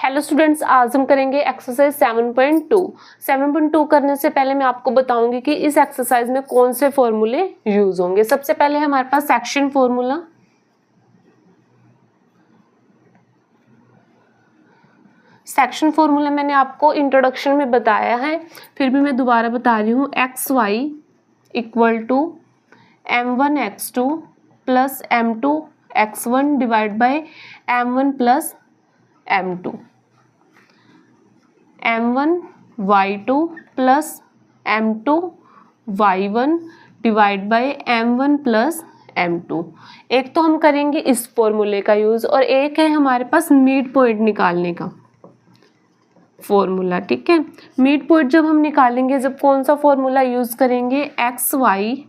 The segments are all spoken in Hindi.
हेलो स्टूडेंट्स, आज हम करेंगे एक्सरसाइज 7.2। 7.2 करने से पहले मैं आपको बताऊंगी कि इस एक्सरसाइज में कौन से फॉर्मूले यूज होंगे। सबसे पहले हमारे पास सेक्शन फॉर्मूला। सेक्शन फॉर्मूला मैंने आपको इंट्रोडक्शन में बताया है, फिर भी मैं दोबारा बता रही हूँ। X y equal to m1 x2 plus m2 x1 divide by m1 plus m2, m1 y2 plus m2 y1 divide by m1 plus m2। एक तो हम करेंगे इस फॉर्मूले का यूज और एक है हमारे पास मिड पॉइंट निकालने का फॉर्मूला। ठीक है, मिड पॉइंट जब हम निकालेंगे, जब कौन सा फॉर्मूला यूज करेंगे, x y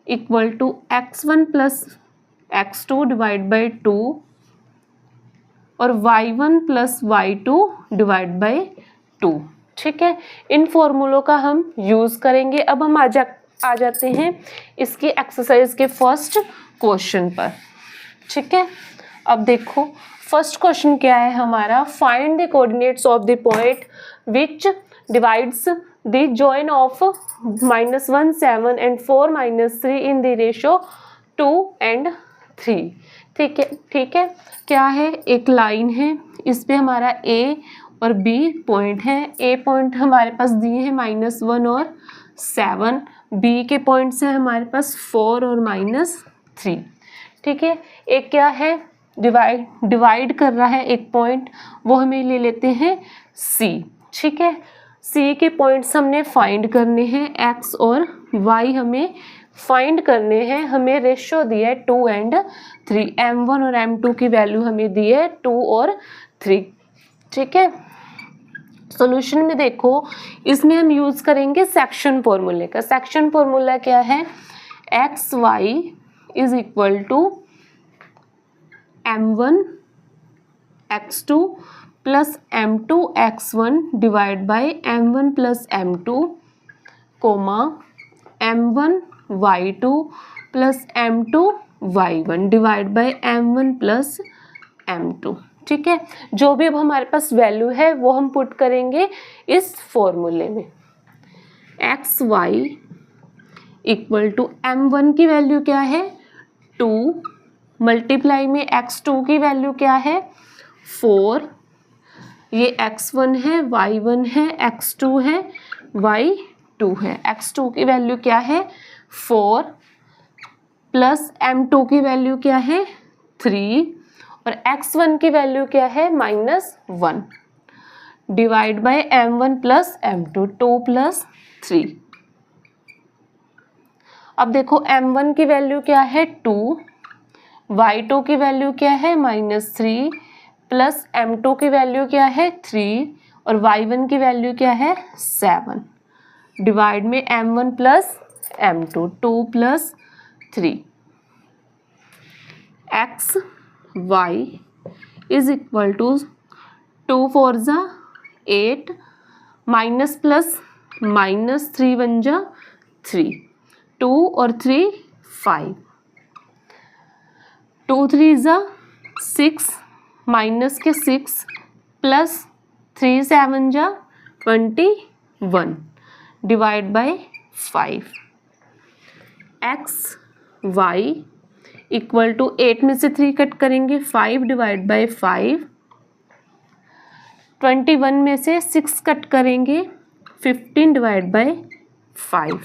equal to x1 plus x2 divide by 2 और y1 plus y2 divide by 2। ठीक है, इन फॉर्मूलों का हम यूज करेंगे। अब हम आ जाते हैं इसकी एक्सरसाइज के फर्स्ट क्वेश्चन पर। ठीक है, अब देखो फर्स्ट क्वेश्चन क्या है हमारा। Find the coordinates of the point which divides the join of -1 7 and 4 -3 in the ratio 2 and 3। ठीक है, क्या है, एक लाइन है, इस पे हमारा ए और बी पॉइंट है। ए पॉइंट हमारे पास दिए हैं -1 और 7, बी के पॉइंट्स हैं हमारे पास 4 और -3। ठीक है, एक क्या है, डिवाइड कर रहा है एक पॉइंट, वो हमें ले लेते हैं सी। ठीक है, सी के पॉइंट्स हमने फाइंड करने हैं, एक्स और वाई हमें फाइंड करने हैं। हमें रेशियो दिया है 2 and 3, m1 और m2 की वैल्यू हमें दी है 2 और 3। ठीक है, सॉल्यूशन में देखो, इसमें हम यूज करेंगे सेक्शन फॉर्मूले का। सेक्शन फॉर्मूला क्या है, x y is equal to m1 x2 plus m2 x1 divide by m1 plus m2 comma m1 y2 plus m2 y1 divide by m1 plus m2। ठीक है, जो भी अब हमारे पास वैल्यू है वो हम पुट करेंगे इस फॉर्मूले में। X y equal to m1 की वैल्यू क्या है 2, मल्टीप्लाई में x2 की वैल्यू क्या है 4, ये x1 है, y1 है, x2 है, y2 है। x2 की वैल्यू क्या है 4 प्लस m2 की वैल्यू क्या है 3 और x1 की वैल्यू क्या है -1 divide by m1 plus m2, 2 plus 3। अब देखो m1 की वैल्यू क्या है 2, y2 की वैल्यू क्या है -3 प्लस m2 की वैल्यू क्या है 3 और y1 की वैल्यू क्या है 7 डिवाइड में m1 plus m2, 2 plus 3। X y is equal to 2 4 जा 8 माइनस प्लस -3 1 जा 3, 2 और 3 5, 2 3 जा 6 माइनस के 6 प्लस 3 7 जा 21 divide by 5। X y equal to 8 में से 3 कट करेंगे 5 डिवाइड बाय 5, 21 में से 6 कट करेंगे 15 डिवाइड बाय 5,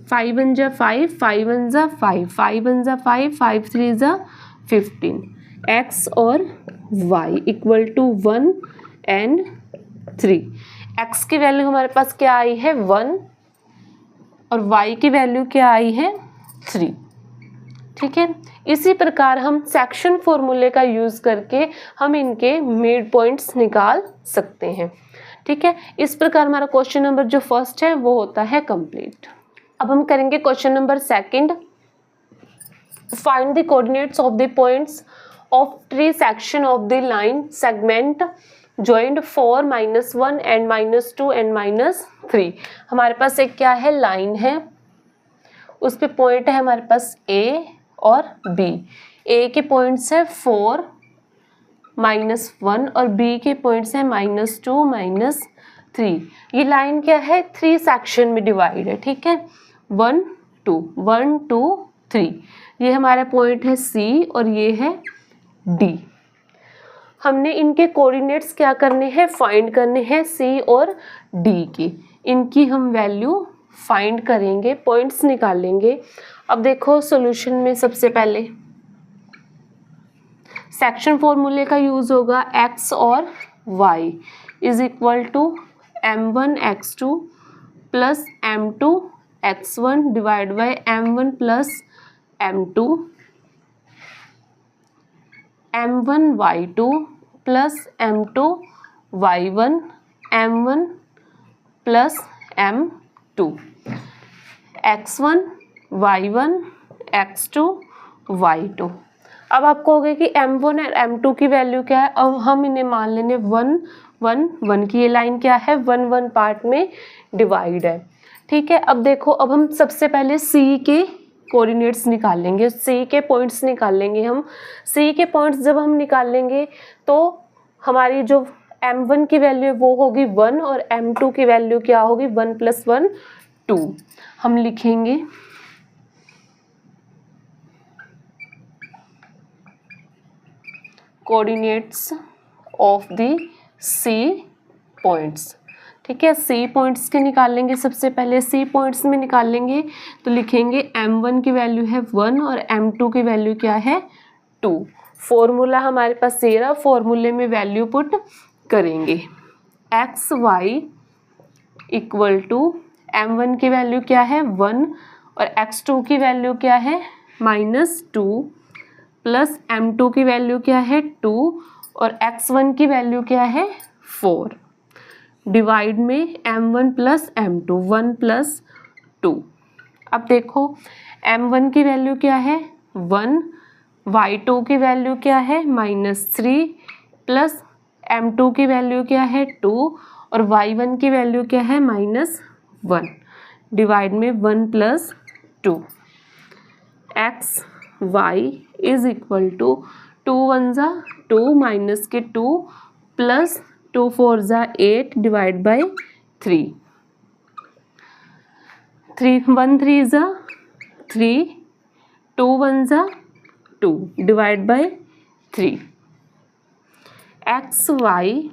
5 1 जा 5, 5 1 जा 5, 5 1 जा 5, 5 3 जा 15। एक्स और वाई इक्वल टू 1 and 3। एक्स की वैल्यू हमारे पास क्या आई है 1 और वाई की वैल्यू क्या आई है 3। ठीक है, इसी प्रकार हम सेक्शन फॉर्मूले का यूज करके हम इनके मिड पॉइंट्स निकाल सकते हैं। ठीक है, इस प्रकार हमारा क्वेश्चन नंबर जो फर्स्ट है वो होता है कंप्लीट। अब हम करेंगे question number second. Find the coordinates of the points of tree section of the line segment joined 4 -1 and -2 and -3। हमारे पास एक क्या है, लाइन है, उस पे पॉइंट है हमारे पास A और B। A के पॉइंट्स है 4 -1 और बी के पॉइंट्स हैं -2 -3। ये लाइन क्या है, 3 सेक्शन में डिवाइड है, ठीक है। 1 2 1 2 3, ये हमारा पॉइंट है सी और ये है डी। हमने इनके कोऑर्डिनेट्स क्या करने हैं, फाइंड करने हैं सी और डी की। इनकी हम वैल्यू फाइंड करेंगे, पॉइंट्स निकालेंगे। अब देखो सॉल्यूशन में सबसे पहले सेक्शन फॉर्मूले का यूज होगा, x और y is equal to m1 x2 plus m2 x1 divide by m1 plus m2 m1 y2 plus m2 y1 m1 plus m2 x1 y1 x2 y2। अब आपको हो गया कि m1 और m2 की वैल्यू क्या है। अब हम इन्हें मान लेंगे 1 1 1 की। ये लाइन क्या है, 1 1 पार्ट में डिवाइड है, ठीक है। अब देखो, अब हम सबसे पहले c के कोऑर्डिनेट्स निकालेंगे, c के पॉइंट्स निकालेंगे। हम c के पॉइंट्स जब हम निकालेंगे तो हमारी जो m1 की वैल्यू है वो होगी 1 और m2 की वैल्यू क्या होगी, 1 + 1 2। हम लिखेंगे coordinates of the C points, ठीक है। सी पॉइंट्स के निकालेंगे, सबसे पहले सी पॉइंट्स में निकालेंगे तो लिखेंगे m1 की वैल्यू है 1 और m2 की वैल्यू क्या है 2। फॉर्मूला हमारे पास ये रहा, फॉर्मूले में वैल्यू पुट करेंगे। X y equal to m1 की वैल्यू क्या है 1 और x2 की वैल्यू क्या है -2 प्लस m2 की वैल्यू क्या है 2 और x1 की वैल्यू क्या है 4 डिवाइड में m1 प्लस m2 1 + 2। अब देखो m1 की वैल्यू क्या है 1, y2 की वैल्यू क्या है -3 प्लस m2 की वैल्यू क्या है 2 और y1 की वैल्यू क्या है -1 डिवाइड में 1 + 2। X y is equal to 2 1 ज़ा 2 माइनस के 2 प्लस 2 4 ज़ा 8 डिवाइड बाई 3 3 1 3 ज़ा 3 2 1 ज़ा 2 divide by 3। X y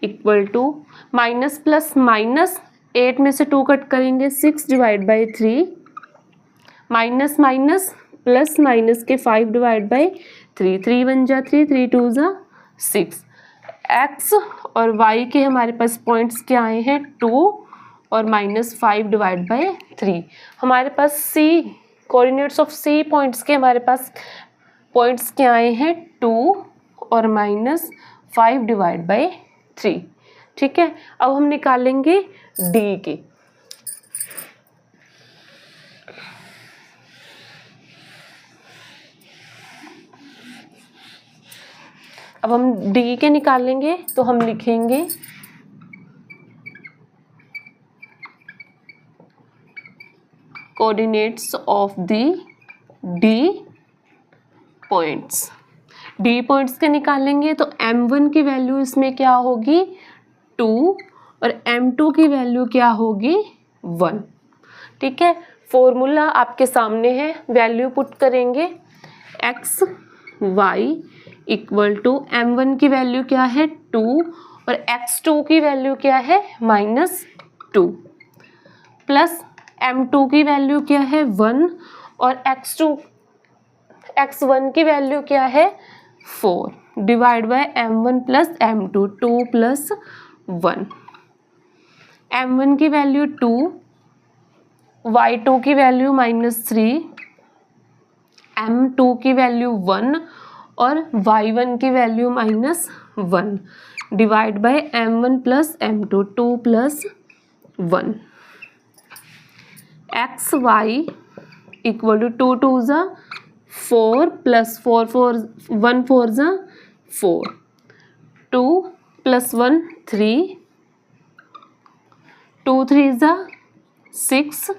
equal to minus plus minus 8 में से 2 कट करेंगे 6 divide by 3 minus minus plus minus के 5 डिवाइड बाई 3 3 1 जा 3 3 2 जा 6। एक्स और वाई के हमारे पास पॉइंट्स क्या आए हैं 2 और -5 डिवाइड बाई 3। हमारे पास सी कोऑर्डिनेट्स ऑफ सी पॉइंट्स के हमारे पास पॉइंट्स क्या आए हैं 2 और -5 डिवाइड बाई 3, ठीक है। अब हम निकालेंगे डी के। अब हम डी के निकालेंगे तो हम लिखेंगे coordinates of the D points. D points के निकालेंगे तो m1 की वैल्यू इसमें क्या होगी 2 और m2 की वैल्यू क्या होगी 1, ठीक है। फॉर्मूला आपके सामने है, वैल्यू पुट करेंगे। X y equal to m1 की वैल्यू क्या है 2 और x2 की वैल्यू क्या है -2 प्लस m2 की वैल्यू क्या है 1 और x1 की वैल्यू क्या है 4 divide by m1 plus m2 2 + 1। m1 की वैल्यू 2, y2 की वैल्यू -3, m2 की वैल्यू 1 और y1 की value -1 divide by m1 plus m2 2 + 1। X y equal to 2 2 ज़ा 4 प्लस 4 4 1 4 ज़ा 4 2 + 1 3 2 3 ज़ा 6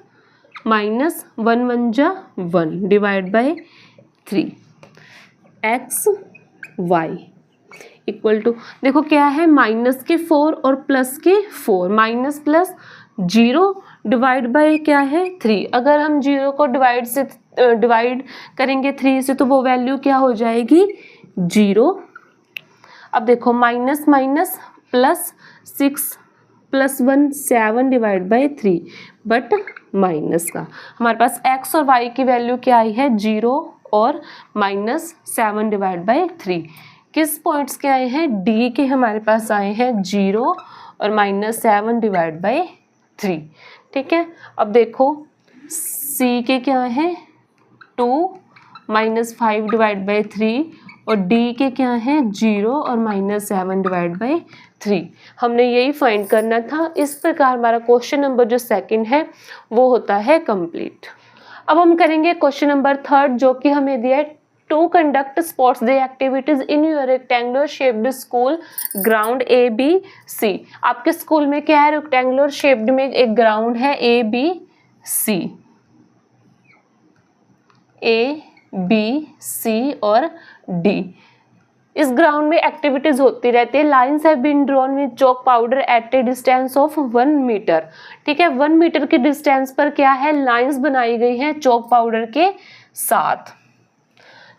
माइनस 1 1 जा 1 divide by 3। X y equal to, देखो क्या है, माइनस के 4 और प्लस के 4, माइनस प्लस 0 डिवाइड बाय क्या है 3। अगर हम 0 को डिवाइड करेंगे 3 से तो वो वैल्यू क्या हो जाएगी 0। अब देखो minus minus plus 6 plus 1 7 divide by 3, but minus का हमारे पास x और y की वैल्यू क्या आई है 0 और माइनस 7 डिवाइड बाई 3। किस पॉइंट्स के आए हैं, d के हमारे पास आए हैं 0 और माइनस 7 डिवाइड बाई 3। ठीक है, अब देखो c के क्या है 2 माइनस 5 डिवाइड बाई 3 और d के क्या है 0 और माइनस 7 डिवाइड बाई 3। हमने यही फाइंड करना था। इस प्रकार हमारा क्वेश्चन नंबर जो सेकंड है वो होता है कंप्लीट। अब हम करेंगे क्वेश्चन नंबर थर्ड, जो कि हमें दिया है to conduct sports day activities in your rectangular shaped school ground A B C. आपके स्कूल में क्या है, रेक्टेंगुलर शेप्ड में एक ग्राउंड है ए बी सी, ए बी सी और डी। इस ग्राउंड में एक्टिविटीज होती रहती है। Lines have been drawn with chalk powder at a distance of 1 metre. ठीक है, 1 मीटर की डिस्टेंस पर क्या है, लाइन्स बनाई गई हैं चॉक पाउडर के साथ।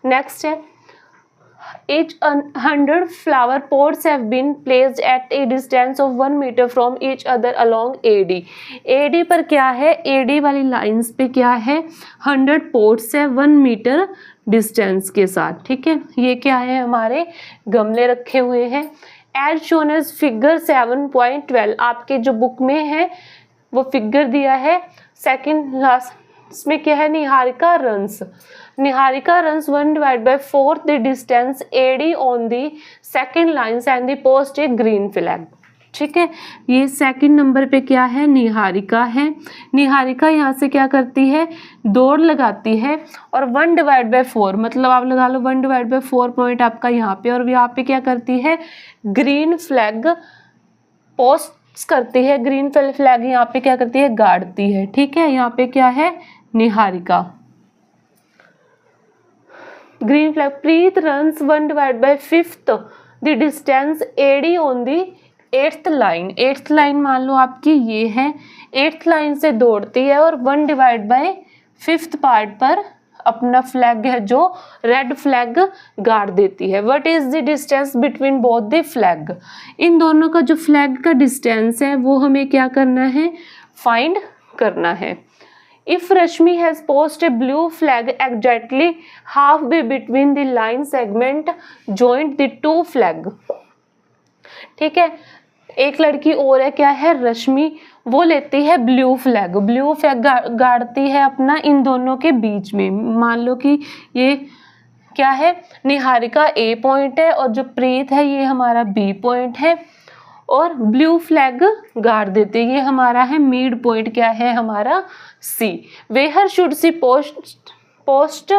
नेक्स्ट है each 100 flower pots have been placed at a distance of 1 meter from each other along AD। AD पर क्या है, AD वाली लाइंस पे क्या है 100 पोर्ट्स है 1 मीटर डिस्टेंस के साथ। ठीक है, ये क्या है, हमारे गमले रखे हुए हैं। एज शोन एज फिगर 7.12 आपके जो बुक में है वो फिगर दिया है। सेकंड लास्ट इसमें क्या है, Niharika runs 1 divide bye 4 the distance AD on the second lines and the post A green flag. ठीक है, ये सेकंड नंबर पे क्या है, निहारिका है। निहारिका यहाँ से क्या करती है, दौड़ लगाती है और 1 डिवाइड बाय 4 मतलब आप लगा लो 1 डिवाइड बाय 4 पॉइंट आपका यहाँ पे, और यहाँ पे क्या करती है, ग्रीन फ्लैग पोस्ट करती है। ग्रीन फ्लैग यहाँ पे क्या करती है, गाड़ती है। ठीक है, यहाँ पे क्या है, Niharika. Green flag Preet runs 1 divide bye 5th the distance AD on the 8th line. 8th line मान लो आपकी ये है, 8th लाइन से दौड़ती है और 1 डिवाइड बाय 5th पार्ट पर अपना फ्लैग है जो रेड फ्लैग गाड़ देती है। What is the distance between both the flag. इन दोनों का जो फ्लैग का डिस्टेंस है वो हमें क्या करना है, फाइंड करना है। If Rashmi has posted a blue flag exactly halfway between the line segment joined the two flag। ठीक है, एक लड़की और है, क्या है, रश्मि, वो लेती है ब्लू फ्लैग गाड़ती है अपना इन दोनों के बीच में। मान लो कि ये क्या है, निहारिका A पॉइंट है और जो प्रीत है ये हमारा B पॉइंट है, और ब्लू फ्लैग गाड़ देते, ये हमारा है मिड पॉइंट, क्या है हमारा C। Where should she post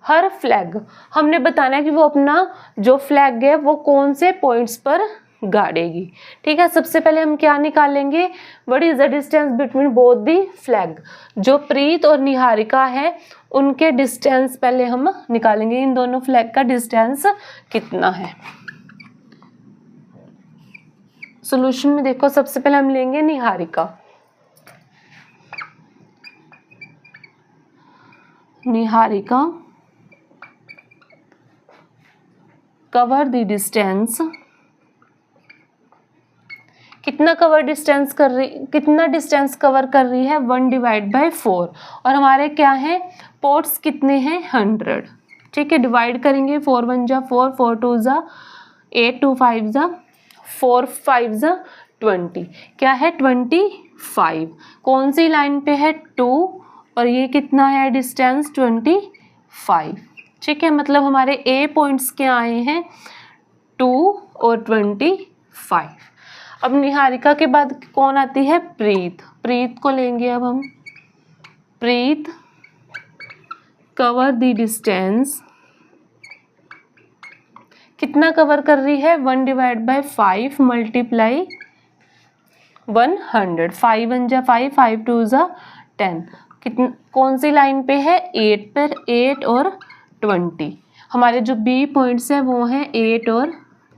her flag. हमने बताना है कि वो अपना जो फ्लैग है वो कौन से पॉइंट्स पर गाड़ेगी। ठीक है, सबसे पहले हम क्या निकालेंगे, what is the distance between both the flag. जो प्रीत और निहारिका है उनके डिस्टेंस पहले हम निकालेंगे, इन दोनों फ्लैग का डिस्टेंस कितना है। सॉल्यूशन में देखो, सबसे पहले हम लेंगे निहारिका। कवर द डिस्टेंस, कितना डिस्टेंस कवर कर रही है, 1 डिवाइड बाय 4, और हमारे क्या है, पोर्ट्स कितने हैं 100। ठीक है, डिवाइड करेंगे 4 1 जा 4, 4 2 जा 8, 2 5 जा 4 5 जा 20, क्या है 25। कौन सी लाइन पे है 2, और ये कितना है डिस्टेंस 25। ठीक है, मतलब हमारे A पॉइंट्स क्या आए हैं 2 और 25। अब निहारिका के बाद कौन आती है, प्रीत को लेंगे अब हम। प्रीत कवर द डिस्टेंस, कितना कवर कर रही है, 1 डिवाइड बाय 5 मल्टीप्लाई 100, 5 1 जा 5, 5 2 जा 10। कितना, कौन सी लाइन पे है, 8 पर, 8 और 20। हमारे जो B पॉइंट्स हैं वो हैं 8 और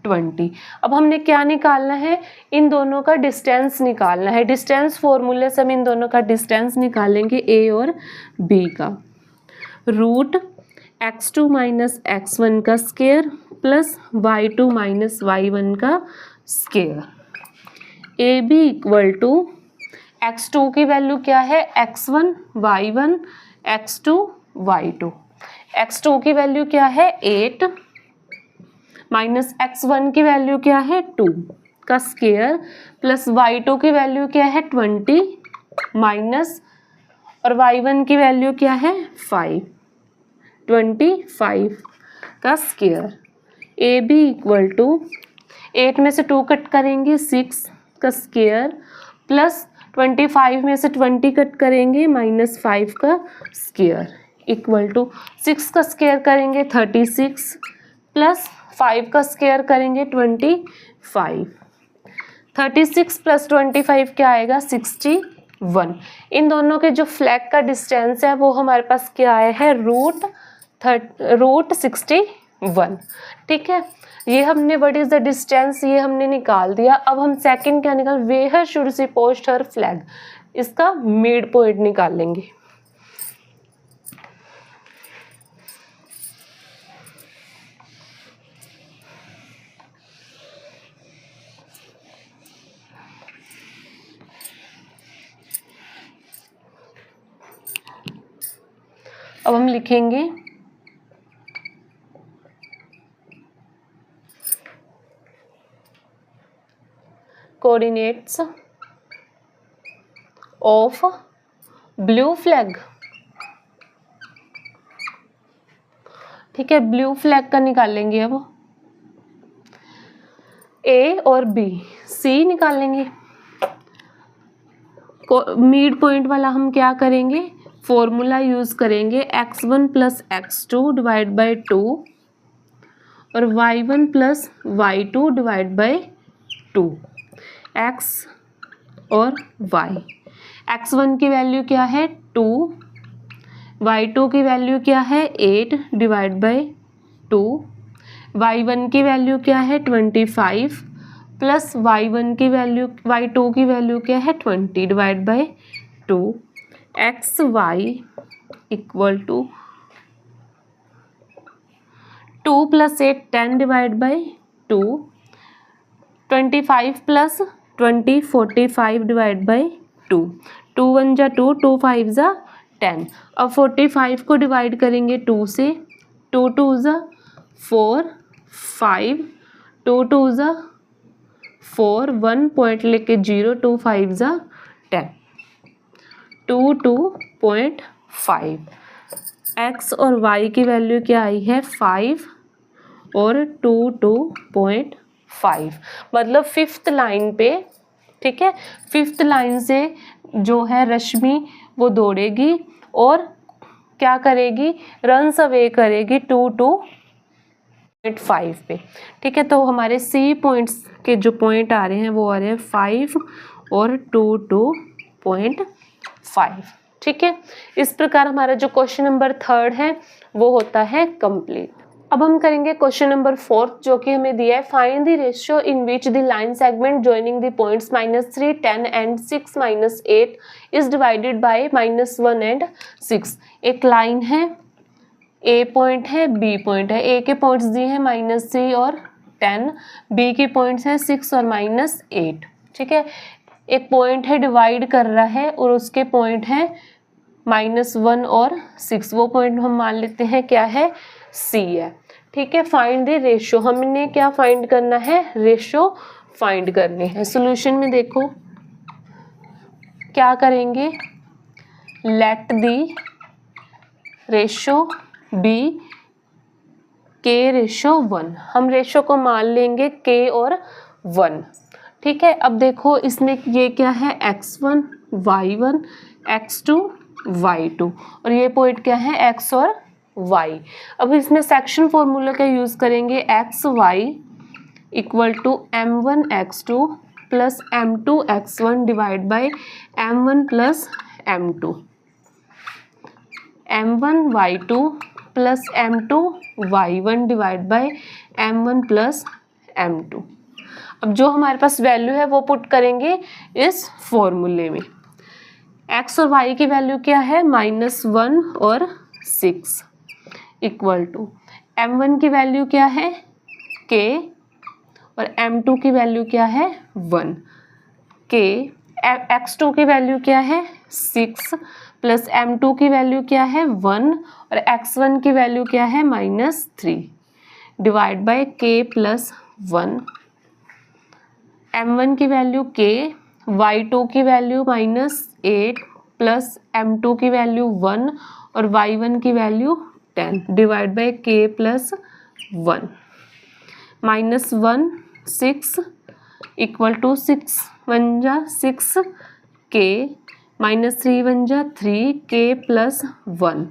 20। अब हमने क्या निकालना है, इन दोनों का डिस्टेंस निकालना है। डिस्टेंस फॉर्मूले से हम इन दोनों का डिस्टेंस निकालेंगे a और b का। रूट x2 माइनस x1 का square plus y2 minus y1 का square. A B equal to x2 की वैल्यू क्या है, x1 y1 x2 y2। x2 की वैल्यू क्या है 8 माइनस x1 की वैल्यू क्या है 2 का स्क्वायर प्लस y2 की वैल्यू क्या है 20 माइनस और y1 की वैल्यू क्या है 5 25 का square. A B equal to 8 में से 2 कट करेंगे 6 का स्क्वायर प्लस 25 में से 20 कट करेंगे माइनस 5 का स्क्वायर इक्वल टू 6 का स्क्वायर करेंगे 36 प्लस 5 का स्क्वायर करेंगे 25। 36 प्लस 25 क्या आएगा 61। इन दोनों के जो फ्लैग का डिस्टेंस है वो हमारे पास क्या आया है रूट 61। ठीक है, ये हमने व्हाट इज द डिस्टेंस ये हमने निकाल दिया। अब हम सेकंड क्या निकाल, where should she post her flag, इसका मिड पॉइंट निकालेंगे। अब हम लिखेंगे कोऑर्डिनेट्स ऑफ ब्लू फ्लैग। ठीक है, ब्लू फ्लैग का निकालेंगे। अब ए और बी सी निकालेंगे। मिड पॉइंट वाला हम क्या करेंगे, फॉर्मूला यूज करेंगे x1 plus x2 divide by 2 और y1 plus y2 divide by 2। x और y, x1 की वैल्यू क्या है 2, y2 की वैल्यू क्या है 8 डिवाइड बाई 2, y1 की वैल्यू क्या है 25 प्लस y1 की वैल्यू y2 की वैल्यू क्या है 20 divide by 2। X y equal to 2 plus 8 10 divide by 2, 25 plus 20 45 divide by 2, 2 1 जा 2, 2 5 जा 10। अब 45 को डिवाइड करेंगे 2 से, 2 2 जा 4 5, 2 2 जा 4 1 पॉइंट लेके 0, 2 5 जा 10, 2.5। एक्स और वाई की वैल्यू क्या आई है 5 और 2.5। मतलब फिफ्थ लाइन पे, ठीक है, फिफ्थ लाइन से जो है रश्मि वो दौड़ेगी और क्या करेगी, रन्स अवे करेगी 2.5 पे। ठीक है, तो हमारे सी पॉइंट्स के जो पॉइंट आ रहे हैं वो आ रहे हैं 5 और 2.5। ठीक है, इस प्रकार हमारा जो क्वेश्चन नंबर 3 है वो होता है कंप्लीट। अब हम करेंगे क्वेश्चन नंबर 4 जो कि हमें दिया है, find the ratio in which the line segment joining the points -3 10 and 6 -8 is divided by -1 and 6। एक लाइन है, ए पॉइंट है, बी पॉइंट है। ए के पॉइंट्स दिए हैं -3 और 10, बी के पॉइंट्स हैं 6 और -8। ठीक है, एक पॉइंट है डिवाइड कर रहा है और उसके पॉइंट है -1 और 6, वो पॉइंट हम मान लेते हैं क्या है सी है। ठीक है, फाइंड द रेशियो, हमने क्या फाइंड करना है, रेशियो फाइंड करनी है। सॉल्यूशन में देखो क्या करेंगे, लेट द रेशियो बी के रेशियो 1, हम रेशियो को मान लेंगे के और 1। ठीक है, अब देखो इसमें ये क्या है x1 y1 x2 y2 और ये पॉइंट क्या है x और y। अब इसमें सेक्शन फॉर्मूला का यूज़ करेंगे, x y equal to m1 x2 plus m2 x1 divide by m1 plus m2, m1 y2 plus m2 y1 divide by m1 plus m2। अब जो हमारे पास वैल्यू है वो पुट करेंगे इस फॉर्मूले में। x और y की वैल्यू क्या है, -1 और 6 इक्वल टू m1 की वैल्यू क्या है k और m2 की वैल्यू क्या है 1। k x2 की वैल्यू क्या है 6 प्लस m2 की वैल्यू क्या है 1 और x1 की वैल्यू क्या है -3 divide by k plus 1। m1 की वैल्यू k, y2 की वैल्यू -8 प्लस m2 की वैल्यू 1 और y1 की value 10 divide by k plus 1। -1 6 equal to 6 1 जा 6 k -3 1 जा 3 k plus 1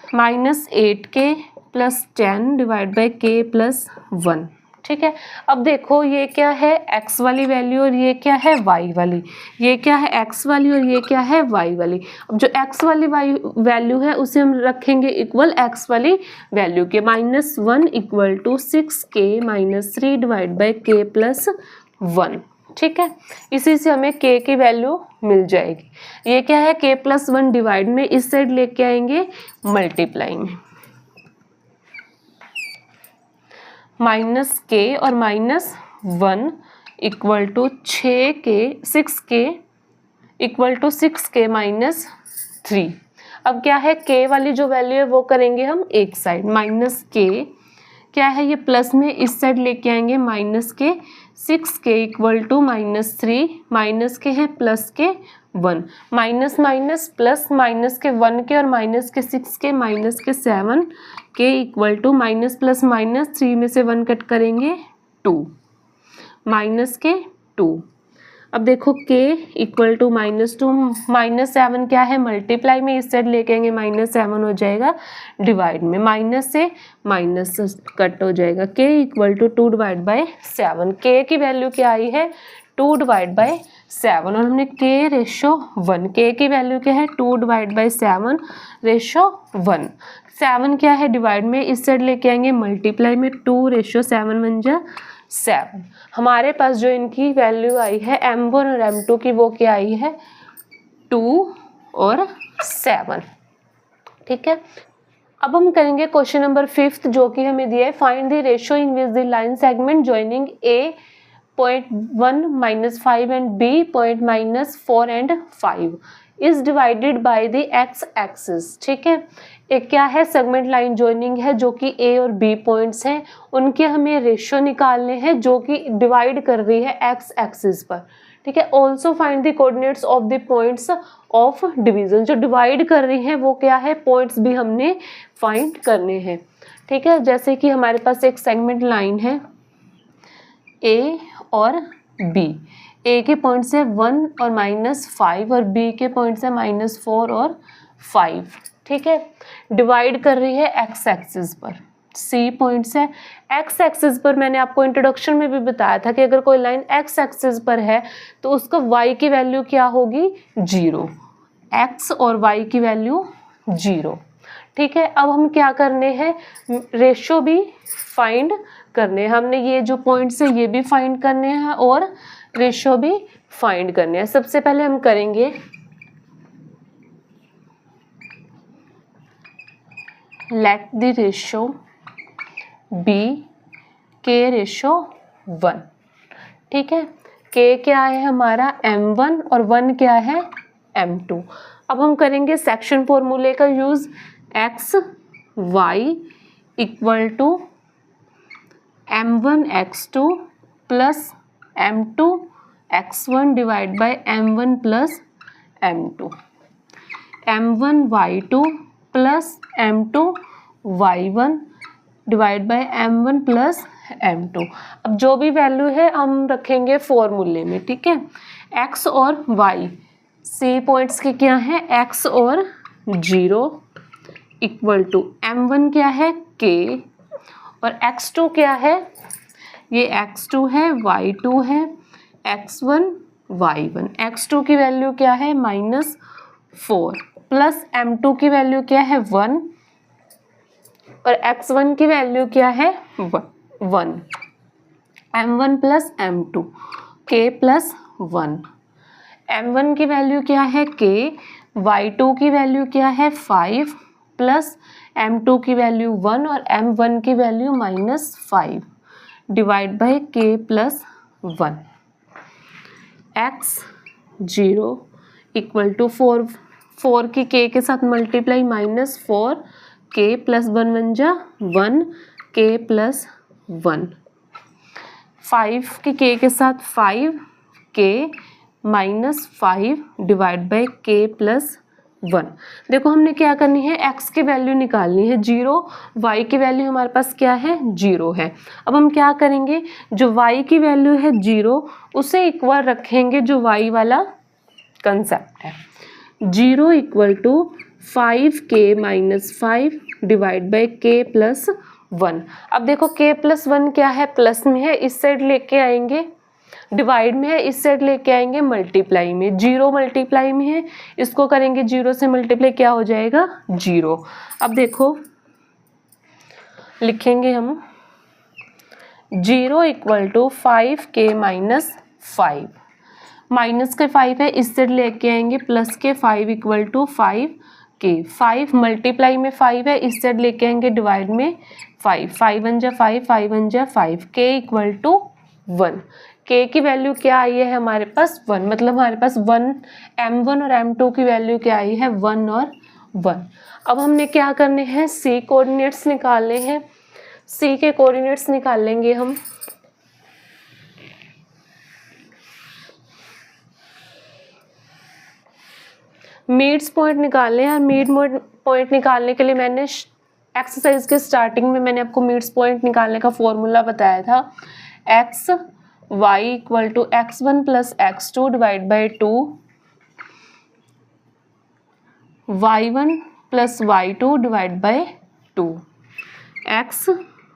-8k plus 10 divide by k plus 1। ठीक है, अब देखो ये क्या है x वाली वैल्यू और ये क्या है y वाली, ये क्या है x वाली और ये क्या है y वाली। अब जो x वाली वैल्यू है उसे हम रखेंगे इक्वल x वाली वैल्यू के। -1 equal to 6k -3 divide by k plus 1। ठीक है, इसी से हमें k की वैल्यू मिल जाएगी। ये क्या है k प्लस 1 डिवाइड में इस साइड लेके आएंगे मल्टीप्लाई में, -k और -1 equal to 6k equal to 6k -3। अब क्या है k वाली जो वैल्यू है वो करेंगे हम एक साइड, -k क्या है ये प्लस में इस साइड लेके आएंगे -k 6k equal to -3 minus के है प्लस के 1 माइनस माइनस प्लस माइनस के 1 के और माइनस के 6 के minus k 7 k equal to minus plus minus 3 में से 1 कट करेंगे 2 माइनस के 2। अब देखो k इक्वल टू -2 -7 क्या है मल्टीप्लाई में इस साइड लेके आएंगे -7 हो जाएगा डिवाइड में, माइनस से माइनस कट हो जाएगा। k equal to 2 divide by 7, k की वैल्यू क्या आई है 2 डिवाइड बाय 7 और हमने k रेशो 1, k की वैल्यू क्या है 2 डिवाइड बाय 7 रेशो 1। 7 क्या है डिवाइड में इस साइड लेके आएंगे मल्टीप्लाई में 2 रेशो 7 बन जा 7। हमारे पास जो इनकी वैल्यू आई है m1 और m2 की वो क्या आई है 2 और 7। ठीक है, अब हम करेंगे क्वेश्चन नंबर 5 जो कि हमें दिया है find the ratio in which the line segment joining a 0.1 -5 and b 0.4 and 5 is divided by the x axis. ठीक है, एक क्या है सेगमेंट लाइन जॉइनिंग है जो कि a और b पॉइंट्स हैं, उनके हमें रेशियो निकालने हैं जो कि डिवाइड कर रही है x एक्सिस पर। ठीक है, also find the coordinates of the points of division, जो डिवाइड कर रही है वो क्या है पॉइंट्स भी हमने फाइंड करने हैं। ठीक है, जैसे कि हमारे पास एक सेगमेंट लाइन है a और b, a के पॉइंट्स है 1 और -5 और b के पॉइंट्स है -4 और 5। ठीक है, डिवाइड कर रही है x एक्सिस पर, c पॉइंट्स है। x एक्सिस पर मैंने आपको इंट्रोडक्शन में भी बताया था कि अगर कोई लाइन x एक्सिस पर है तो उसका y की वैल्यू क्या होगी 0, x और y की वैल्यू 0। ठीक है, अब हम क्या करने हैं रेशियो भी फाइंड करने हैं, हमने ये जो पॉइंट्स है ये भी फाइंड करने हैं और रेशियो भी फाइंड करने हैं। सबसे पहले हम करेंगे let the ratio be k ratio 1। ठीक है, k क्या है हमारा m1 और 1 क्या है m2। अब हम करेंगे सेक्शन फॉर्मूले का use, x y equal to m1 x2 plus m2 x1 divide by m1 plus m2, m1 y2 plus m2 y1 divide by m1 plus m2। अब जो भी वैल्यू है हम रखेंगे फॉर्मूले में। ठीक है, x और y c पॉइंट्स के क्या है x और 0 इक्वल टू m1 क्या है k और x2 क्या है, ये x2 है y2 है x1 y1, x2 की वैल्यू क्या है -4 प्लस m2 की वैल्यू क्या है 1 और x1 की वैल्यू क्या है 1। 1, m1 plus m2 k plus 1। m1 की वैल्यू क्या है k, y2 की वैल्यू क्या है 5 प्लस m2 की वैल्यू 1 और m1 की value -5 divide by k plus 1। x0 equal to 4 की k के साथ मल्टीप्लाई -4 k प्लस 1 1 जा 1 k प्लस 1। 5 की k के साथ 5 k -5 divide by k plus 1। देखो हमने क्या करनी है, x की वैल्यू निकालनी है 0, y की वैल्यू हमारे पास क्या है 0 है। अब हम क्या करेंगे, जो y की वैल्यू है 0 उसे इक्वल रखेंगे जो y वाला कंसेप्ट है। 0 equal to 5k -5 divide by k plus 1। अब देखो k प्लस 1 क्या है, प्लस में है, इस साइड लेके आएंगे, डिवाइड में है, इस साइड लेके आएंगे मल्टीप्लाई में। 0 मल्टीप्लाई में है, इसको करेंगे 0 से मल्टीप्लाई, क्या हो जाएगा 0। अब देखो लिखेंगे हम 0 इक्वल टू 5k -5, माइनस के 5 है, इस साइड लेके आएंगे प्लस के 5 इक्वल टू 5k। 5 मल्टीप्लाई में 5 है, इस साइड लेके आएंगे डिवाइड में 5, 5 1 जा 5, 5 1 जा 5, k इक्वल टू 1। k की वैल्यू क्या आई है हमारे पास 1, मतलब हमारे पास 1 m1 और m2 की वैल्यू क्या आई है 1 और 1। अब हमने क्या करने हैं, c कोऑर्डिनेट्स निकालने हैं। c के कोऑर्डिनेट्स निकाल लेंगे हम। मिड्स पॉइंट निकालने हैं, और मिड पॉइंट निकालने के लिए मैंने एक्सरसाइज के स्टार्टिंग में मैंने आपको मिड्स पॉइंट निकालने का फॉर्मूला बताया था। X y equal to x1 plus x2 divide by 2, y1 plus y2 divide by 2। X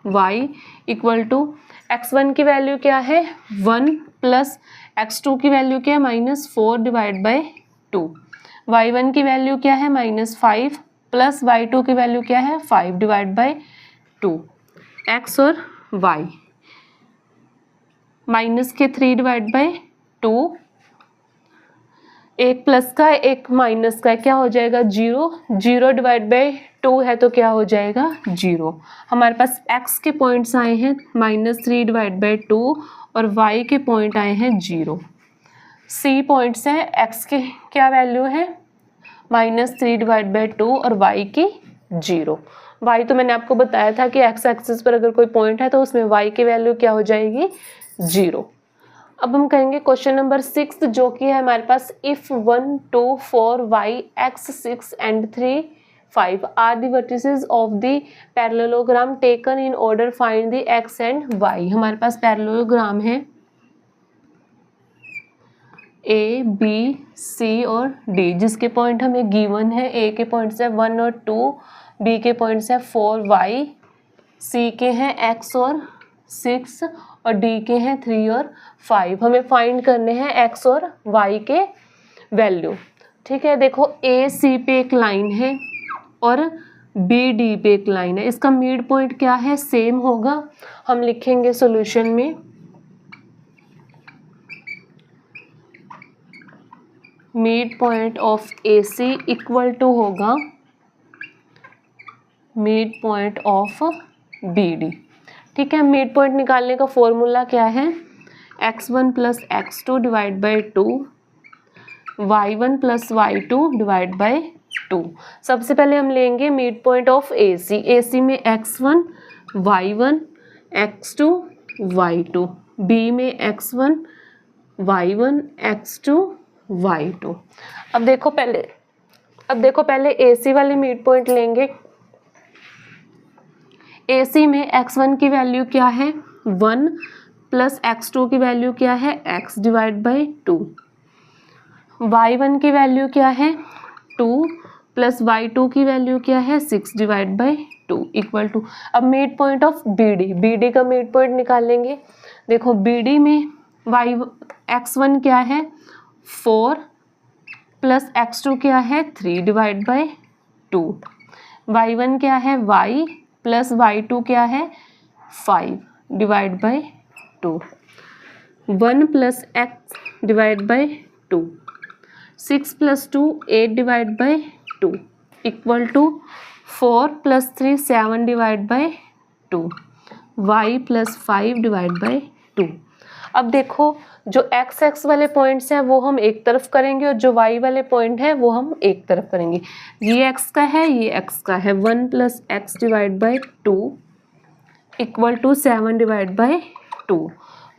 y equal to x1 की वैल्यू क्या है 1 प्लस x2 की वैल्यू क्या है -4 डिवाइड बाई 2। y1 की वैल्यू क्या है -5 प्लस y2 की वैल्यू क्या है 5 डिवाइड बाई 2। x और y माइनस के 3 डिवाइड बाई 2, एक प्लस का एक माइनस का, क्या हो जाएगा 0, 0 डिवाइड बाई 2 है तो क्या हो जाएगा 0। हमारे पास x के पॉइंट्स आए हैं -3 डिवाइड बाई 2 और y के पॉइंट आए हैं 0। c पॉइंट्स हैं, x के क्या वैल्यू है -3 डिवाइड बाई 2 और y की 0। y तो मैंने आपको बताया था कि x एक्सिस पर अगर कोई पॉइंट है तो उसमें y की वैल्यू क्या हो जाएगी 0। अब हम करेंगे क्वेश्चन नंबर 6, जो कि है हमारे पास if 1 2 4 y x 6 and 3 5 are the vertices of the parallelogram taken in order find the x and y। हमारे पास पैरेललोग्राम है a b c और d, जिसके पॉइंट हमें गिवन है। a के पॉइंट्स है 1 और 2, b के पॉइंट्स है 4 y, c के हैं x और 6 और d के हैं 3 और 5। हमें फाइंड करने हैं x और y के वैल्यू। ठीक है, देखो a c पे एक लाइन है और b d पे एक लाइन है, इसका मिड पॉइंट क्या है सेम होगा। हम लिखेंगे सॉल्यूशन में mid point of AC equal to होगा मिड पॉइंट ऑफ BD। ठीक है, मिड पॉइंट निकालने का फॉर्मूला क्या है, x1 plus x2 divide by 2, y1 plus y2 divide by 2। सबसे पहले हम लेंगे mid point of AC। AC में x1 y1 x2 y2, B में x1 y1 x2 y2। अब देखो पहले AC वाले मिड पॉइंट लेंगे। AC में x1 की वैल्यू क्या है 1 प्लस x2 की वैल्यू क्या है x डिवाइड बाई 2, y1 की वैल्यू क्या है 2 प्लस y2 की वैल्यू क्या है 6 डिवाइड बाई 2 इक्वल टू। अब मिड पॉइंट ऑफ BD का मिड पॉइंट निकालेंगे। देखो BD में x1 क्या है 4 प्लस x2 क्या है 3 डिवाइड बाई 2, y1 क्या है y प्लस y2 क्या है 5 divide by 2, 1 plus x divide by 2, 6 plus 2 8 divide by 2 equal to 4 plus 3 7 divide by 2, y plus 5 divide by 2। अब देखो जो x वाले पॉइंट्स हैं वो हम एक तरफ करेंगे और जो y वाले पॉइंट है वो हम एक तरफ करेंगे। ये x का है, ये x का है। 1 plus x divide by 2 equal to 7 divide by 2।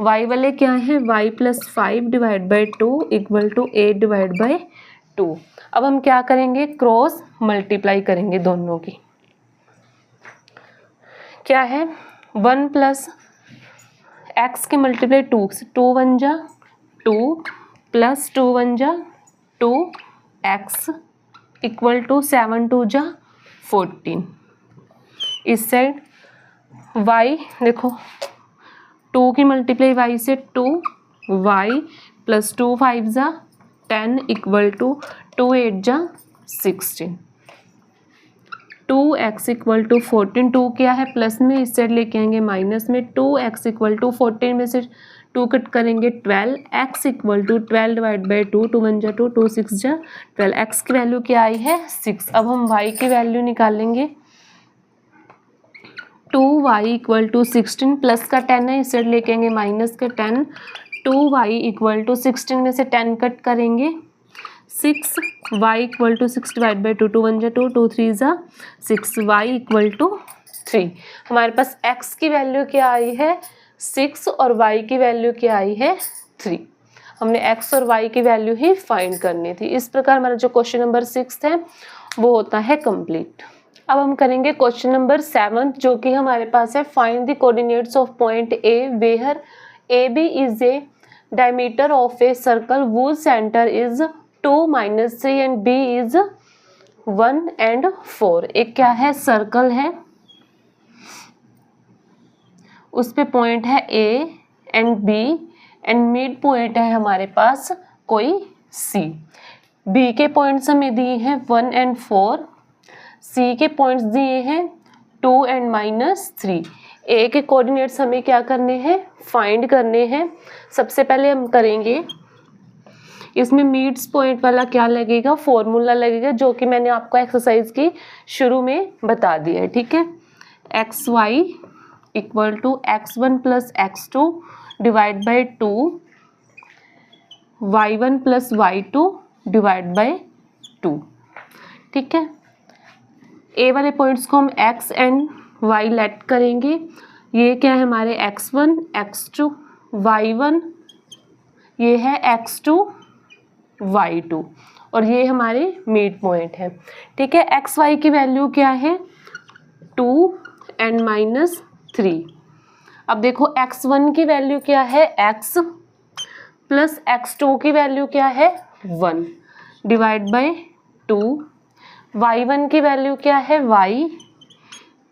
y वाले क्या है, y plus 5 divide by 2 equal to 8 divide by 2। अब हम क्या करेंगे, क्रॉस मल्टीप्लाई करेंगे दोनों की। क्या है, 1 प्लस एक्स की मल्टीप्लाई 2 से, 2 1 जा 2 प्लस 2 1 जा 2 एक्स इक्वल टू 7 2 जा 14। इस साइड y देखो 2 की मल्टीप्लाई y से 2 y प्लस 2 5 जा 10 इक्वल टू 2 8 जा 16। 2x इक्वल टू 14, 2 क्या है प्लस में, इस साइड लेके आएंगे माइनस में। 2x इक्वल टू 14 में से 2 कट करेंगे 12, x equal to 12 divide by 2, 2 1 जा 2, 2 6 जा 12। x की वैल्यू क्या आई है 6। अब हम y की वैल्यू निकालेंगे। 2y इक्वल टू 16 प्लस का 10 है, इस साइड लेके आएंगे माइनस के 10। 2y इक्वल टू 16 में से 10 कट करेंगे 6, y equal to 6 divide by 2, 2 1 जा 2, 2 3 जा 6, y इक्वल टू 3। हमारे पास x की वैल्यू क्या आई है 6 और y की वैल्यू क्या आई है 3। हमने x और y की वैल्यू ही फाइंड करनी थी। इस प्रकार हमारा जो क्वेश्चन नंबर 6 है वो होता है कंप्लीट। अब हम करेंगे क्वेश्चन नंबर 7 जो कि हमारे पास है, find the coordinates of point A where A B is a diameter of a circle whose centre is 2 - 3 and b is 1 and 4। एक क्या है, सर्कल है, उस पे पॉइंट है a and b and mid point है हमारे पास कोई c। b के पॉइंट्स हमें दिए हैं 1 एंड 4, c के पॉइंट्स दिए हैं 2 एंड -3। a के कोऑर्डिनेट्स हमें क्या करने हैं, फाइंड करने हैं। सबसे पहले हम करेंगे, इसमें मिड्स पॉइंट वाला क्या लगेगा, फॉर्मूला लगेगा जो कि मैंने आपको एक्सरसाइज की शुरू में बता दिया है। ठीक है, x y equal to x1 plus x2 divide by 2, y1 plus y2 divide by 2। ठीक है, ए वाले पॉइंट्स को हम x एंड y लेट करेंगे। ये क्या है हमारे x1 x2 y1, ये है x2 y2 और ये हमारे मिड पॉइंट है। ठीक है, एक्स वाई की वैल्यू क्या है 2 एंड -3। अब देखो x1 की वैल्यू क्या है x प्लस x2 की वैल्यू क्या है 1 डिवाइड बाई 2, y1 की वैल्यू क्या है y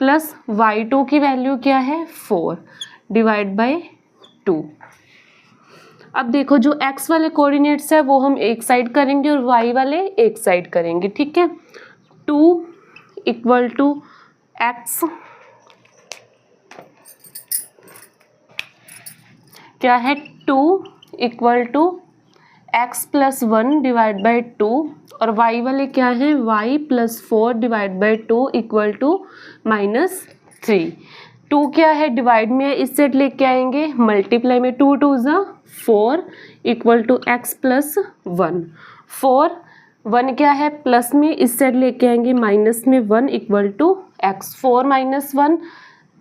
प्लस y2 की वैल्यू क्या है 4 डिवाइड बाई 2। अब देखो जो x वाले कोऑर्डिनेट्स है वो हम एक साइड करेंगे और y वाले एक साइड करेंगे। ठीक है, 2 इक्वल टू एक्स क्या है 2 equal to x plus 1 divide by 2 और y वाले क्या है y plus 4 divide by 2 equal to -3। 2 क्या है डिवाइड में है, इस सेट लेके आएंगे मल्टीप्लाई में, 2 2 ज़ा 4 इक्वल टू एक्स प्लस 1। 4 1 क्या है प्लस में, इस साइड लेके आएंगे माइनस में 1 equal to x. 4 - 1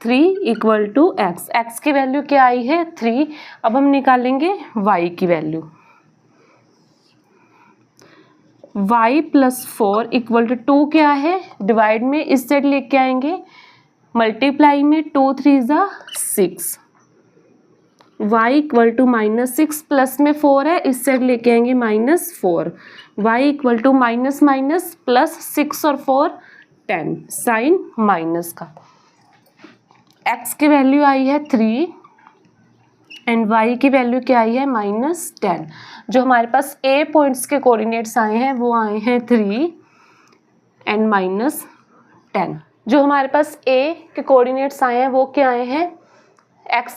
3 equal to x. X की वैल्यू क्या आई है 3। अब हम निकालेंगे y की वैल्यू। y प्लस 4 इक्वल टू 2 क्या है डिवाइड में, इस साइड लेके आएंगे मल्टीप्लाई में, 2 3 ज़ा 6, y इक्वल टू -6 प्लस में 4 है, इस साइड लेके आएंगे -4, y equal to minus minus plus 6 और 4 10 साइन माइनस का। x की वैल्यू आई है 3 एंड y की वैल्यू क्या आई है -10। जो हमारे पास a पॉइंट्स के कोऑर्डिनेट्स आए हैं वो आए हैं 3 एंड -10। जो हमारे पास a के कोऑर्डिनेट्स आए हैं वो क्या आए हैं x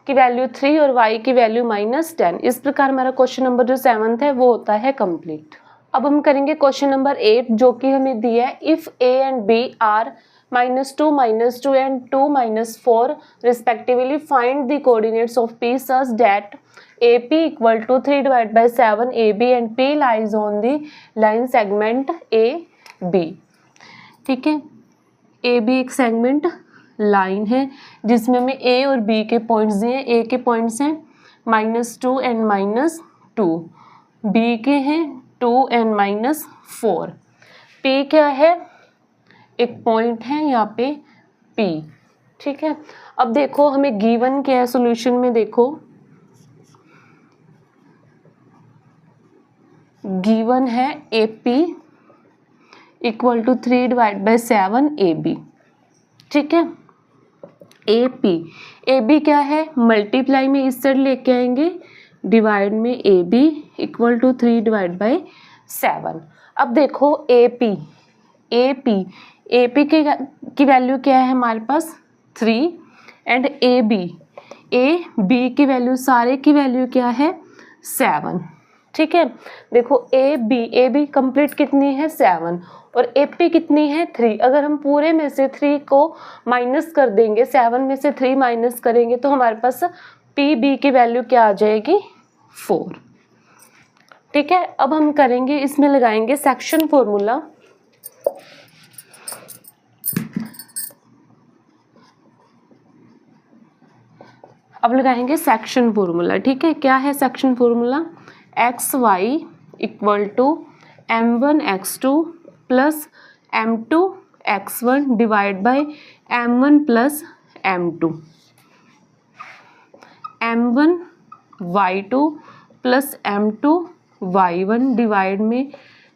की वैल्यू 3 और y की वैल्यू -10। इस प्रकार हमारा क्वेश्चन नंबर जो 7th है वो होता है कंप्लीट। अब हम करेंगे क्वेश्चन नंबर 8 जो कि हमें दिया है if a and b are -2, -2 and 2, -4 respectively find the coordinates of P such that AP equal to 3/7 AB and P lies on the line segment AB। ठीक है, AB एक सेगमेंट लाइन है जिसमें हमें A और B के पॉइंट्स दिए। A के पॉइंट्स हैं -2 एंड -2, B के हैं 2 एंड -4, P क्या है, एक पॉइंट है यहाँ पे P। ठीक है, अब देखो हमें गिवन क्या है सॉल्यूशन में, देखो गिवन है AP इक्वल टू 3/7 AB। ठीक है, AB क्या है, मल्टीप्लाई में इस साइड लेके आएंगे, डिवाइड में AB इक्वल टू 3/7। अब देखो AP की वैल्यू क्या है हमारे पास 3 एंड AB की वैल्यू, सारे की वैल्यू क्या है 7। ठीक है, देखो AB कंप्लीट कितनी है 7 और AP कितनी है 3। अगर हम पूरे में से 3 को माइनस कर देंगे, 7 में से 3 माइनस करेंगे तो हमारे पास PB की वैल्यू क्या आ जाएगी 4। ठीक है, अब हम करेंगे, इसमें लगाएंगे सेक्शन फॉर्मूला। अब लगाएंगे सेक्शन फॉर्मूला। ठीक है, क्या है section formula, xy equal to m1 x2 plus m2 x1 divide by m1 plus m2, m1 y2 plus m2 y1 divide में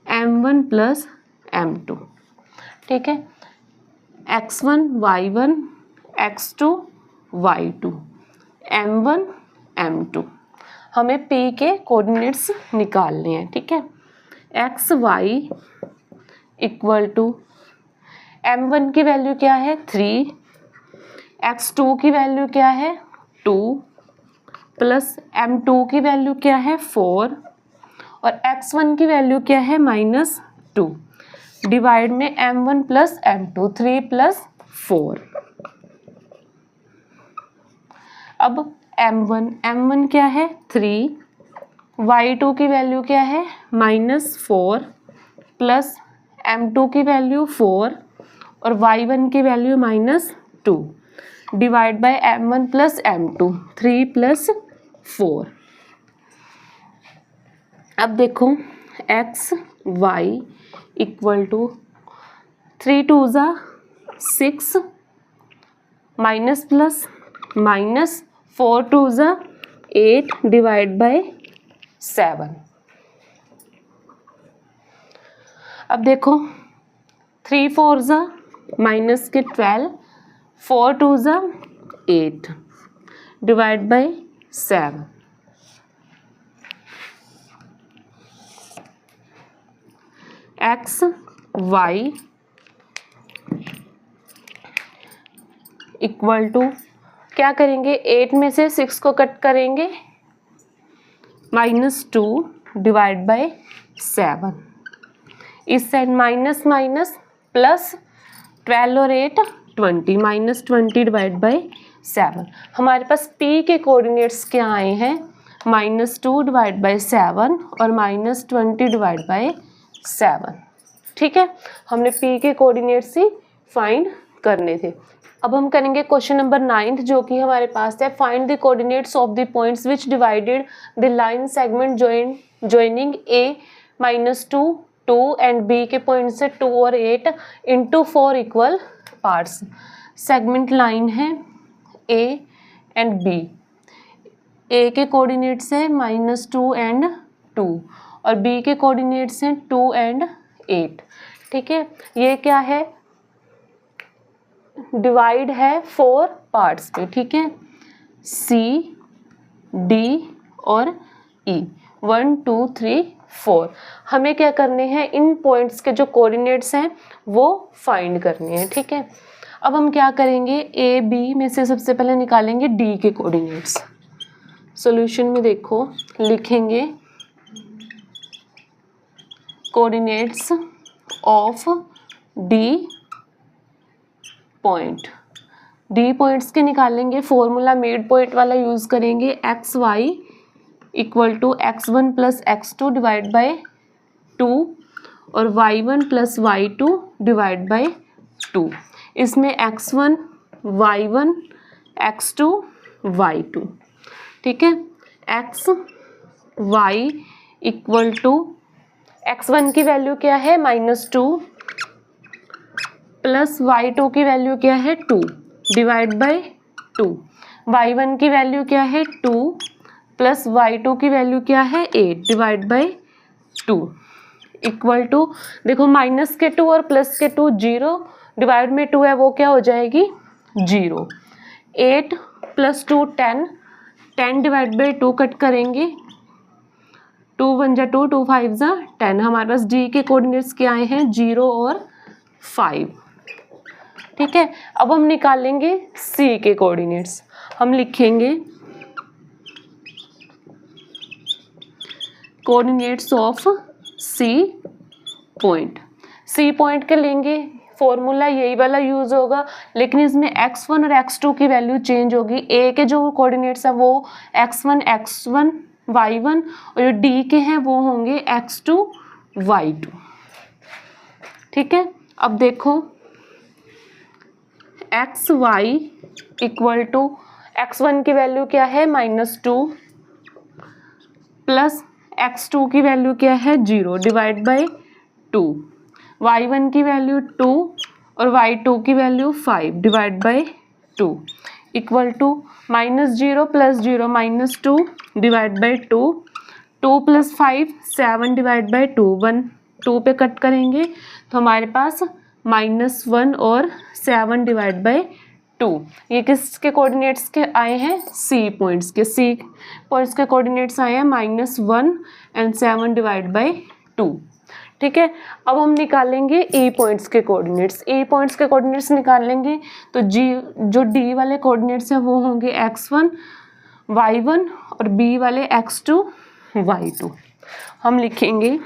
m1 प्लस m2। ठीक है, x1 y1 x2 y2 m1 m2, हमें P के कोऑर्डिनेट्स निकालने हैं। ठीक है, x y equal to m1 की वैल्यू क्या है 3, x2 की वैल्यू क्या है 2 प्लस m2 की वैल्यू क्या है 4 और x1 की वैल्यू क्या है -2 डिवाइड में m1 प्लस m2, 3 प्लस 4। अब m1 क्या है 3, y2 की वैल्यू क्या है -4 प्लस m2 की वैल्यू 4 और y1 की value -2 divide by m1 plus m2, 3 plus 4। अब देखो एक्स वाई इक्वल टू 3 2 ज़ा 6 माइनस प्लस माइनस 4 2 ज़ा 8 डिवाइड बाय 7। अब देखो 3 4 ज़ा माइनस के 12, 4 2 ज़ा 8 divide by 7। X y equal to क्या करेंगे 8 में से 6 को कट करेंगे -2 डिवाइड बाय 7। इस साइड माइनस माइनस प्लस 12 और 8 20 -20 डिवाइड बाय 7। हमारे पास P के कोऑर्डिनेट्स क्या आए हैं -2 डिवाइड बाय 7 और -20 डिवाइड बाय 7। ठीक है, हमने P के कोऑर्डिनेट्स ही फाइंड करने थे। अब हम करेंगे क्वेश्चन नंबर 9 जो कि हमारे पास है find the coordinates of the points which divided the line segment joining A -2 2 and B के पॉइंट से 2 और 8 into 4 equal parts. Segment line है A एंड B, A के कोऑर्डिनेट्स है -2 एंड 2 और B के कोऑर्डिनेट्स हैं 2 एंड 8। ठीक है, ये क्या है डिवाइड है 4 पार्ट्स पे। ठीक है, C D और E 1 2 3 4। हमें क्या करने हैं इन पॉइंट्स के जो कोऑर्डिनेट्स हैं वो फाइंड करने हैं। ठीक है, अब हम क्या करेंगे, ए बी में से सबसे पहले निकालेंगे डी के कोऑर्डिनेट्स। सॉल्यूशन में देखो लिखेंगे coordinates of D point. D points के निकालेंगे, फॉर्मूला मिड पॉइंट वाला यूज करेंगे, x y equal to x1 plus x2 divide by 2 और y1 plus y2 divide by 2। इसमें x1 y1 x2 y2, ठीक है। x y equal to x1 की वैल्यू क्या है -2 प्लस y2 की वैल्यू क्या है 2 डिवाइड बाई 2। y1 की वैल्यू क्या है 2 प्लस y2 की वैल्यू क्या है 8 डिवाइड बाई 2 इक्वल टू, देखो माइनस के 2 और प्लस के 2 0, डिवाइड में 2 है वो क्या हो जाएगी 0। 8 प्लस 2 10, 10 डिवाइड बाई 2 कट करेंगे, 2 1 जा 2, 2 5 जा 10। हमारे पास डी के कोऑर्डिनेट्स क्या आए हैं 0 और 5, ठीक है। अब हम निकालेंगे सी के कोऑर्डिनेट्स। हम लिखेंगे coordinates of C point. C point के लेंगे, फॉर्मूला यही वाला यूज होगा, लेकिन इसमें x1 और x2 की वैल्यू चेंज होगी। ए के जो कोऑर्डिनेट्स है वो x1 y1 और जो डी के हैं वो होंगे x2 y2, ठीक है। अब देखो x y equal to x1 की वैल्यू क्या है -2 प्लस x2 की वैल्यू क्या है 0 डिवाइड बाई 2। y1 की वैल्यू 2 और y2 की value 5 divide by 2 equal to -0 plus 0 -2 divide by 2, 2 plus 5 7 divide by 2, 1 2 पे कट करेंगे तो हमारे पास -1 और 7 डिवाइड बाई 2। ये किसके कोऑर्डिनेट्स के आए हैं, सी पॉइंट्स के। सी पॉइंट्स के कोऑर्डिनेट्स आए हैं -1 एंड 7 डिवाइड बाई 2, ठीक है। अब हम निकालेंगे ई पॉइंट्स के कोऑर्डिनेट्स। ई पॉइंट्स के कोऑर्डिनेट्स निकालेंगे तो जो डी वाले कोऑर्डिनेट्स हैं वो होंगे x1 y1 और बी वाले x2 y2। हम लिखेंगे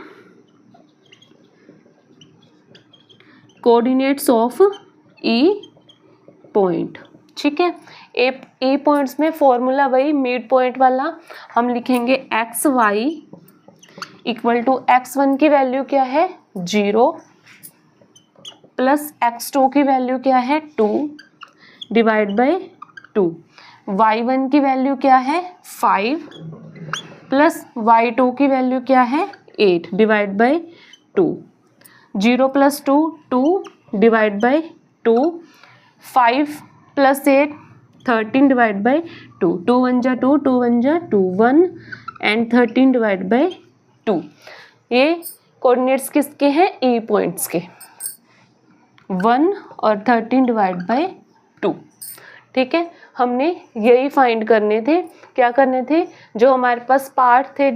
कोऑर्डिनेट्स ऑफ ई पॉइंट, ठीक है। ए पॉइंट्स में फॉर्मूला वही मिड पॉइंट वाला, हम लिखेंगे x y equal to x1 की वैल्यू क्या है 0 प्लस x2 की वैल्यू क्या है 2 डिवाइड बाई 2। y1 की वैल्यू क्या है 5 प्लस y2 की वैल्यू क्या है 8 divide by 2। 0 plus 2 2 divide by 2, 5 plus 8 13 divide by 2, 2 1 जा 2, 2 1 जा 2, 1 एंड 13 डिवाइड बाई 2। ये कोऑर्डिनेट्स किसके हैं, ई पॉइंट्स के, 1 और 13 डिवाइड बाई 2, ठीक है। हमने यही फाइंड करने थे, क्या करने थे, जो हमारे पास पार्ट थे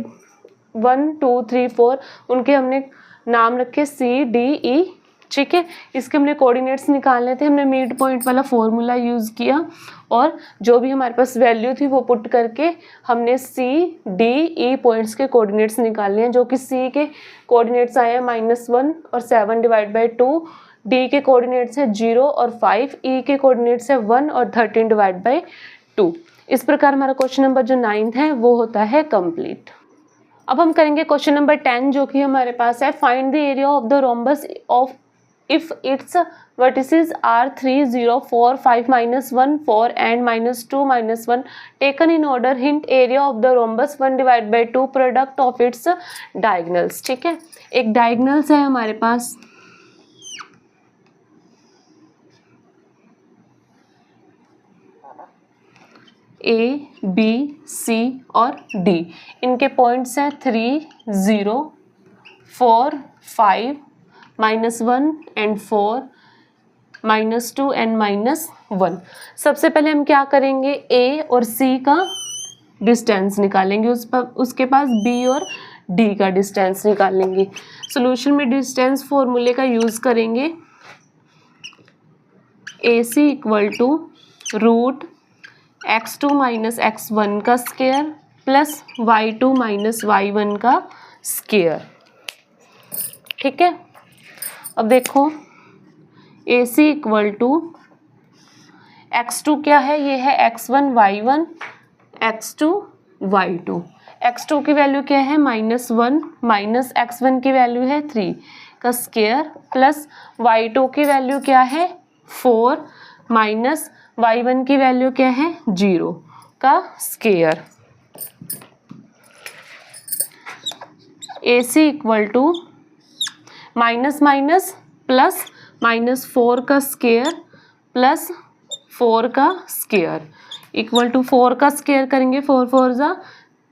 1 2 3 4 उनके हमने नाम रखे सी डी ई, ठीक है। इसके हमने कोऑर्डिनेट्स निकालने थे, हमने मिड पॉइंट वाला फॉर्मूला यूज़ किया और जो भी हमारे पास वैल्यू थी वो पुट करके हमने सी डी ई पॉइंट्स के कोऑर्डिनेट्स निकालने हैं, जो कि सी के कोऑर्डिनेट्स आए हैं -1 और 7 डिवाइड बाई 2, डी के कोऑर्डिनेट्स है 0 और 5, ई के कोऑर्डिनेट्स है 1 और 13 डिवाइड बाई 2। इस प्रकार हमारा क्वेश्चन नंबर जो 9th है वो होता है कंप्लीट। अब हम करेंगे क्वेश्चन नंबर 10 जो कि हमारे पास है, find the area of the rhombus of if its vertices are 3 0 4 5 -1 4 and -2 -1 taken in order, hint area of the rhombus 1 divided by 2 product of its diagonals, ठीक है। एक diagonals है हमारे पास, A B C और D, इनके पॉइंट्स हैं 3 0 4 5 -1 एंड 4 -2 एंड -1। सबसे पहले हम क्या करेंगे, A और C का डिस्टेंस निकालेंगे, उसके पास B और D का डिस्टेंस निकालेंगे। सॉल्यूशन में डिस्टेंस फॉर्मूले का यूज़ करेंगे, A C equal to root x2 minus x1 का square plus y2 minus y1 का स्केयर। ठीक है, अब देखो ए सी इक्वल टू x2 क्या है, ये है x1 y1 x2 y2। x2 की वैल्यू क्या है -1 माइनस x1 की वैल्यू है 3 का स्केयर प्लस y2 की वैल्यू क्या है 4 माइनस y1 की वैल्यू क्या है 0 का square. A C equal to minus minus plus -4 का स्केयर प्लस 4 का स्केयर इक्वल टू 4 का स्केयर करेंगे 4 4 जा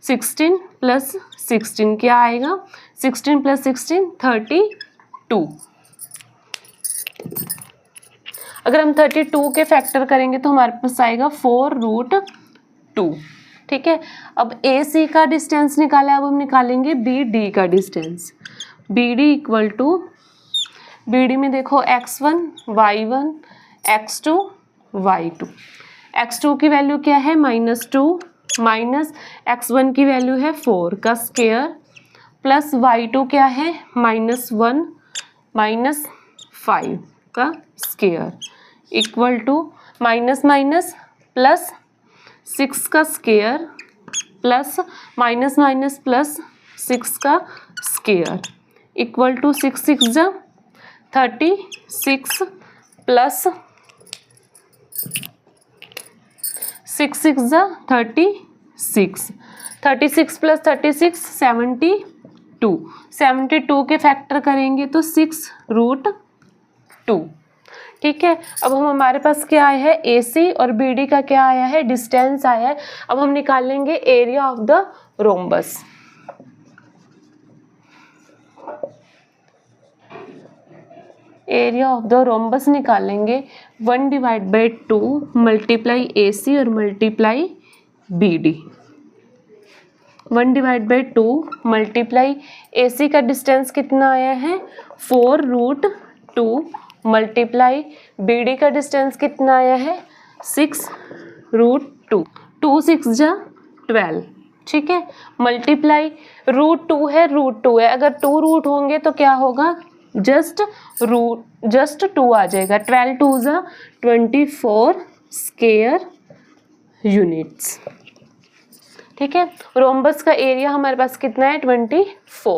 16 प्लस 16 क्या आएगा 16 प्लस 16 32। अगर हम 32 के फैक्टर करेंगे तो हमारे पास आएगा 4√2। ठीक है, अब ए सी का डिस्टेंस निकाला, अब हम निकालेंगे बी डी का distance. B D equal to B D में देखो x1 y1 x2 y2। x2 की वैल्यू क्या है -2 माइनस x1 की वैल्यू है 4 का स्केयर प्लस y2 क्या है -1 माइनस 5 का square equal to minus minus plus 6 का square plus minus minus plus 6 का स्केयर इक्वल टू 6 6 जा 36 प्लस 6 6 जा 36 36 प्लस 36 72 72 के फैक्टर करेंगे तो 6√2। ठीक है, अब हम हमारे पास क्या आया है ए सी और बी डी का क्या आया है डिस्टेंस आया है। अब हम निकालेंगे area of the rhombus. Area of the rhombus निकालेंगे 1/2 मल्टीप्लाई ए सी और मल्टीप्लाई बी डी। 1/2 मल्टीप्लाई ए सी का डिस्टेंस कितना आया है 4√2 मल्टीप्लाई बी डी का डिस्टेंस कितना आया है 6√2। 2 6 जा 12। ठीक है, मल्टीप्लाई √2 है √2 है, अगर 2 रूट होंगे तो क्या होगा जस्ट 2 आ जाएगा। 12 2 जा 24 स्क्वायर यूनिट्स। ठीक है, रोम्बस का एरिया हमारे पास कितना है 24।